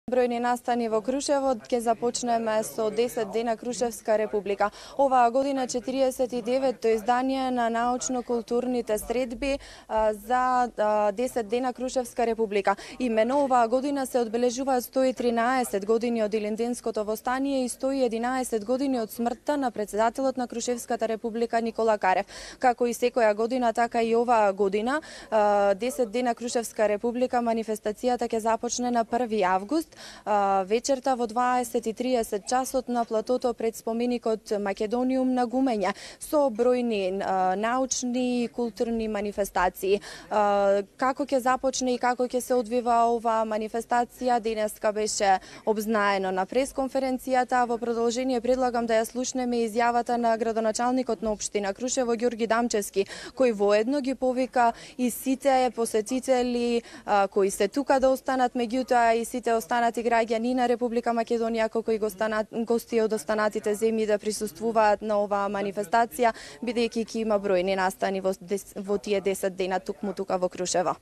Бројни настани во Крушево ќе започнеме со 10 дена Крушевска република. Оваа година 49-то издание на научно-културните средби за 10 дена Крушевска република. Имено оваа година се одбележуваат 113 години од Илинденското востание и 111 години од смртта на председателот на Крушевската република Никола Карев. Како и секоја година, така и оваа година 10 дена Крушевска република манифестацијата ќе започне на 1 август. Вечерта во 20:30 часот на платото пред споменикот Македониум на Гумења со бројни научни и културни манифестации. Како ќе започне и како ќе се одвива оваа манифестација денеска беше обзнаено на пресконференцијата. Во продолжение предлагам да ја слушнеме изјавата на градоначалникот на општина Крушево Ѓорги Дамчевски, кој воедно ги повика и сите посетители кои се тука да останат, меѓутоа и сите останати граѓани на Република Македонија, како и гости од останатите земји да присуствуваат на оваа манифестација, бидејќи ќе има бројни настани во тие 10 дена тукму тука во Крушево.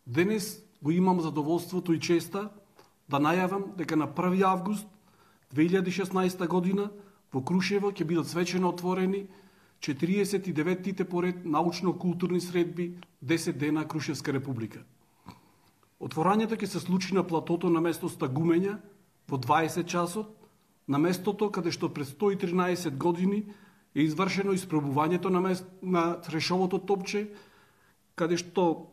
Денес го имам задоволството и честа да најавам дека на 1 август 2016 година во Крушево ќе бидат свечено отворени 49-тите поред научно-културни средби 10 дена Крушевска република. Отворањето ќе се случи на платото на местоста Гумења во 20 часот, на местото каде што пред 113 години е извршено испробувањето на Трешовото топче, каде што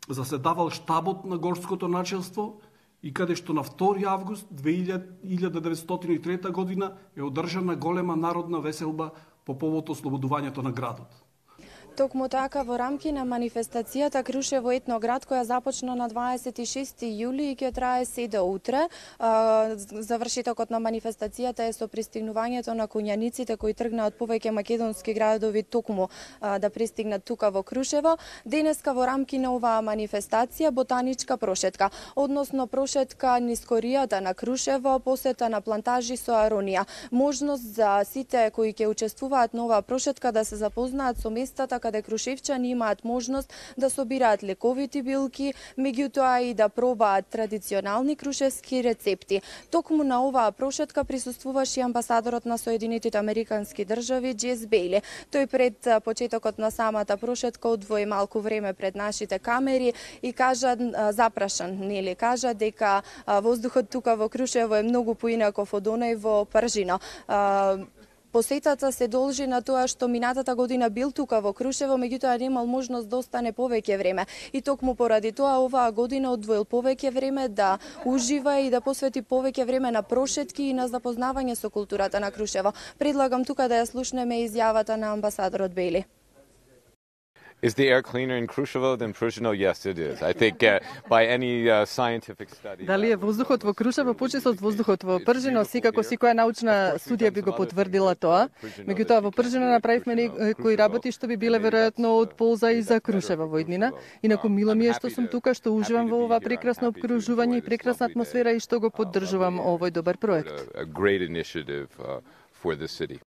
заседавал штабот на горското начелство и каде што на 2 август 1903 година е одржана голема народна веселба по повод ослободувањето на градот. Токму така, во рамки на манифестацијата Крушево етноград, која започна на 26 јули и ќе трае се до утре. Завршетокот на манифестацијата е со пристигнувањето на куњаниците кои тргнаат повеќе македонски градови токму да пристигнат тука во Крушево. Денеска во рамки на оваа манифестација ботаничка прошетка, односно прошетка низ коријата на Крушево, посета на плантажи со аронија. Можност за сите кои ќе учествуваат на оваа прошетка да се запознаат со местата каде крушевчани имаат можност да собираат лековити билки, меѓутоа и да пробаат традиционални крушевски рецепти. Токму на оваа прошетка присуствуваше и амбасадорот на Соединетите Американски држави Джес Бејли. Тој пред почетокот на самата прошетка одвои малку време пред нашите камери и кажа, запрашан, нели, кажа дека воздухот тука во Крушево е многу поинаков од оној во Пржино. Посетата се должи на тоа што минатата година бил тука во Крушево, меѓутоа немал можност да остане повеќе време. И токму поради тоа оваа година одвоил повеќе време да ужива и да посвети повеќе време на прошетки и на запознавање со културата на Крушево. Предлагам тука да ја слушнеме изјавата на амбасадорот Бејли. Is the air cleaner in Krushevo than Pruzhino? Yes, it is. I think by any scientific study. Дали е воздухот во Крушево почист од воздухот во Пржино? Секако секоја научна студија би го потврдила тоа. Меѓутоа во Пржино направивме некои работи што би биле веројатно од полза и за Крушево во иднина. Инаку мило ми е што сум тука, што уживам во ова прекрасно обкружување и прекрасна атмосфера и што го поддржувам овој добар проект. A great initiative for the city.